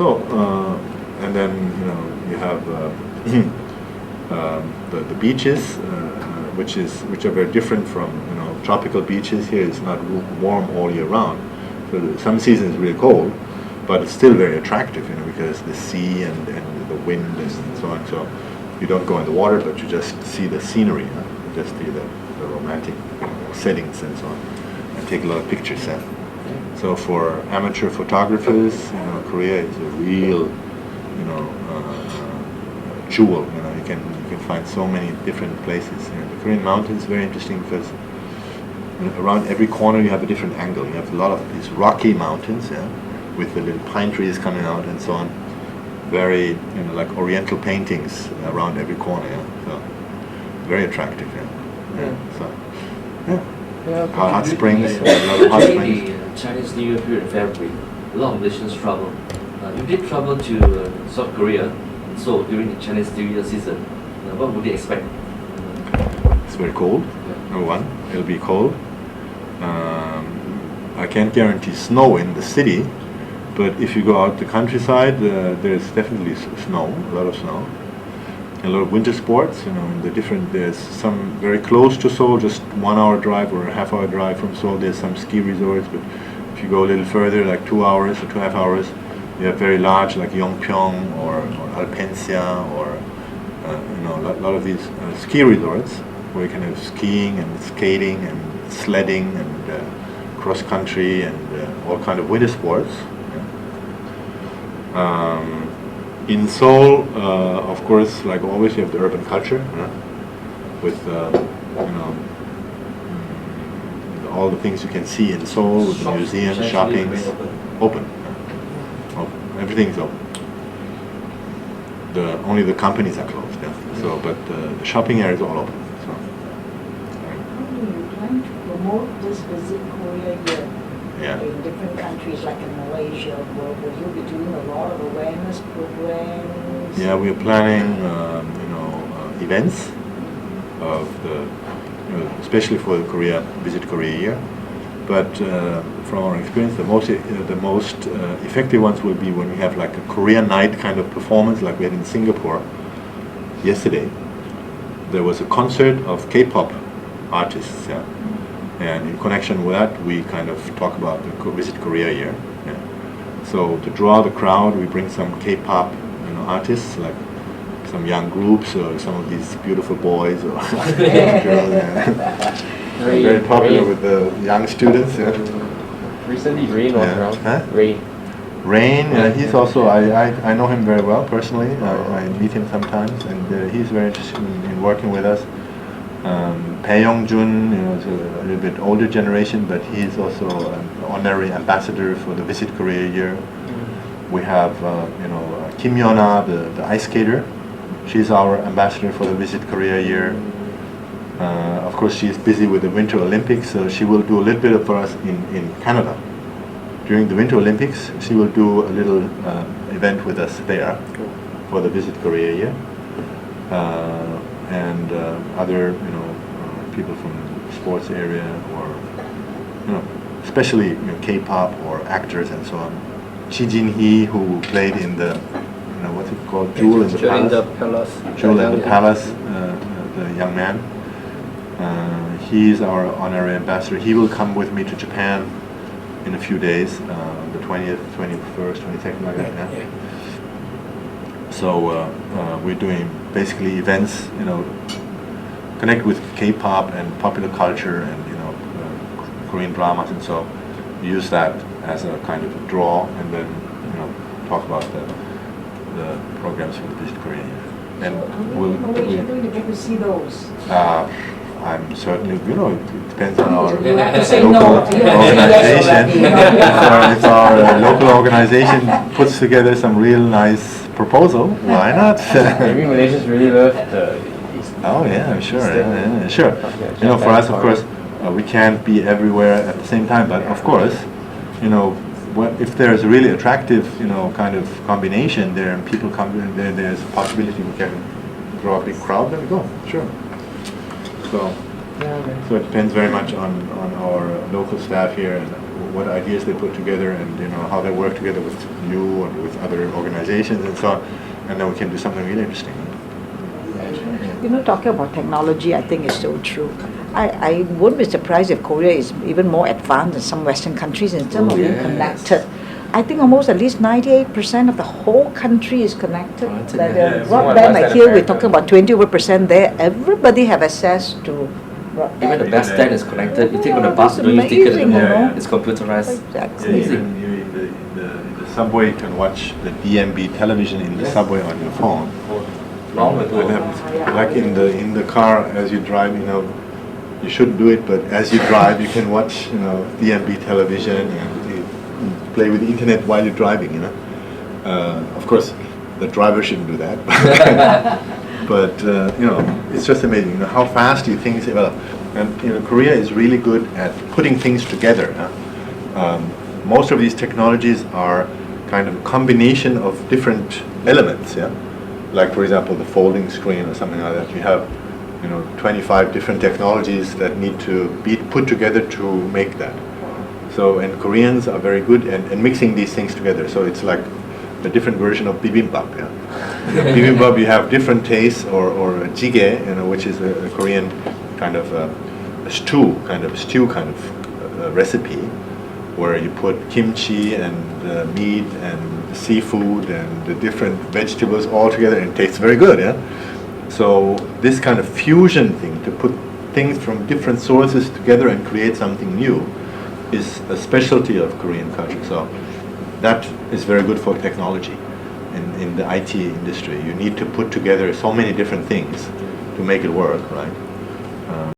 And then you have the beaches, which are very different from tropical beaches. Here it's not warm all year round. So some season is really cold, but it's still very attractive, because the sea and the wind and so on. So you don't go in the water, but you just see the scenery. You just see the romantic settings and so on, and take a lot of pictures. So for amateur photographers, Korea is a real, jewel. You can find so many different places. The Korean mountains is very interesting because around every corner you have a different angle. You have a lot of these rocky mountains, with the little pine trees coming out and so on. Very, like oriental paintings around every corner. So very attractive. Hot springs, a lot of hot springs. The Chinese New Year period in February, a lot of Malaysians travel. You did travel to South Korea, so during the Chinese New Year season, what would you expect? It's very cold. Number one, it'll be cold. I can't guarantee snow in the city, but if you go out the countryside, there's definitely snow, a lot of snow. A lot of winter sports, there's some very close to Seoul, just 1 hour drive or a half-hour drive from Seoul. There's some ski resorts, but if you go a little further, like 2 hours or 2.5 hours, you have very large, like Yongpyeong or Alpensia or a lot of these ski resorts where you can have skiing and skating and sledding and cross country and all kind of winter sports. In Seoul, of course, like always, you have the urban culture with all the things you can see in Seoul, with the museums, shoppings, open. Everything's open. Only the companies are closed. So, but the shopping area is all open. So. How do you plan to promote this Visit Korea year in different countries, like in Malaysia? Will you be doing a lot of awareness programs? Yeah, we're planning, events of especially for the Visit Korea year. But from our experience, the most effective ones will be when we have like a Korean night kind of performance, like we had in Singapore yesterday. There was a concert of K-pop artists, and in connection with that, we kind of talk about the Visit Korea year. So to draw the crowd, we bring some K-pop, artists, like some young groups or some of these beautiful boys or girls. Very popular with the young students. Recently, Rain was around. Huh? Rain. He's also, I know him very well personally. I meet him sometimes, and he's very interested in working with us. Pae Young-jun, is a little bit older generation, but he's also an honorary ambassador for the Visit Korea year. We have, Kim Yeona, the ice skater. She's our ambassador for the Visit Korea year. Of course, she's busy with the Winter Olympics, so she will do a little bit for us in Canada. During the Winter Olympics, she will do a little event with us there for the Visit Korea year. And other, people from the sports area, or, especially K-pop or actors and so on. Chi Jin-hee, who played in the, what's it called, Jewel in the Palace. Jewel in the Palace, the young man. He's our honorary ambassador. He will come with me to Japan in a few days, the 20th, 21st, 22nd, like that. Yeah. So we're doing basically events, connect with K-pop and popular culture and Korean dramas, and so use that as a kind of a draw, and then talk about the programs for the Visit Korea. And we're going to get to see those. I'm certainly, it depends on our You have to say local no. organization. If our local organization puts together some real nice proposal, why not? Maybe Malaysians really love the East. Oh yeah, sure, sure. For us, of course, we can't be everywhere at the same time, but of course, if there's a really attractive, kind of combination there, and people come in there, there's a possibility we can draw a big crowd, then we go, sure. So it depends very much on our local staff here and what ideas they put together, and how they work together with you and with other organizations and so on, and then we can do something really interesting. Talking about technology, I think is so true. I wouldn't be surprised if Korea is even more advanced than some Western countries in terms of being connected. I think almost at least 98% of the whole country is connected. Like the broadband, like here we're talking about 20% there. Everybody have access to broadband. Even the bus stand is connected. You take on the bus, you don't use ticket anymore. It's computerized. Exactly. Even in the subway, you can watch the DMB television in the subway on your phone. Long ago. Like in the car as you drive, you shouldn't do it, but as you drive, you can watch, DMB television and play with the internet while you're driving, Of course, the driver shouldn't do that. But, it's just amazing, how fast these things develop. And, Korea is really good at putting things together. Most of these technologies are kind of a combination of different elements, Like, for example, the folding screen or something like that. You have 25 different technologies that need to be put together to make that. So, and Koreans are very good at mixing these things together. So it's like a different version of bibimbap. Bibimbap, you have different tastes, or jjigae, which is a Korean kind of a stew kind of recipe, where you put kimchi and meat and seafood and the different vegetables all together, and it tastes very good. So this kind of fusion thing, to put things from different sources together and create something new, is a specialty of Korean culture. So that is very good for technology. In the IT industry, you need to put together so many different things to make it work, right?